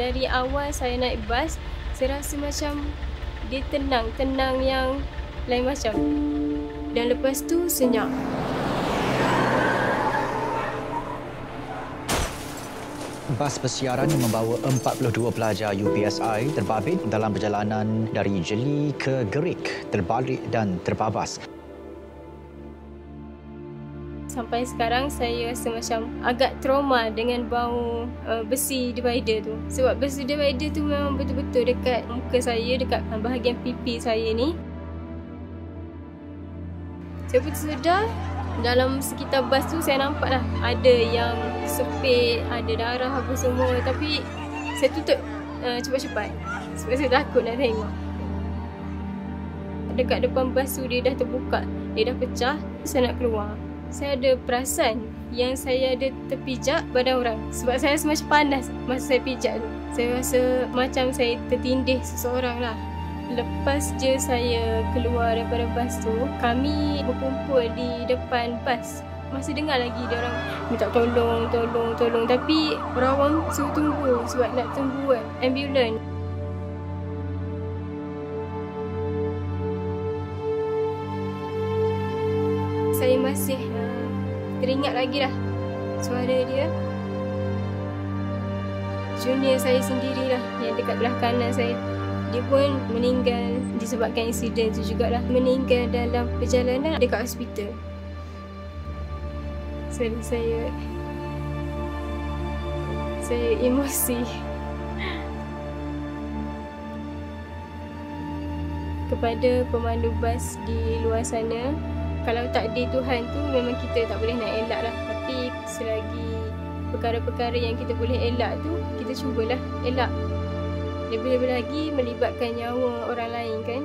Dari awal saya naik bas, saya rasa macam dia tenang yang lain macam. Dan lepas tu senyap. Bas persiaran yang membawa 42 pelajar UPSI terbabit dalam perjalanan dari Jeli ke Gerik, terbalik dan terbabas. Sampai sekarang saya rasa macam agak trauma dengan bau besi divider tu. Sebab besi divider tu memang betul-betul dekat muka saya, dekat bahagian pipi saya ni. Saya pun sedar dalam sekitar bas tu saya nampak lah ada yang sepit, ada darah apa semua. Tapi saya tutup cepat-cepat sebab saya takut nak tengok. Dekat depan bas tu dia dah terbuka, dia dah pecah, saya nak keluar. Saya ada perasan yang saya ada terpijak badan orang. Sebab saya rasa macam panas masa saya pijak tu. Saya rasa macam saya tertindih seseorang lah. Lepas je saya keluar daripada bas tu, kami berkumpul di depan bas. Masih dengar lagi dia orang minta tolong. Tapi orang suruh tunggu sebab nak tunggu ambulans. Saya masih teringat lagi lah suara dia. Junior saya sendirilah yang dekat belah kanan saya. Dia pun meninggal disebabkan insiden tu jugalah. Meninggal dalam perjalanan dekat hospital. Saya emosi. Kepada pemandu bas di luar sana, kalau takdir Tuhan tu memang kita tak boleh nak elak lah. Tapi selagi perkara-perkara yang kita boleh elak tu, kita cubalah elak. Lebih-lebih lagi melibatkan nyawa orang lain kan.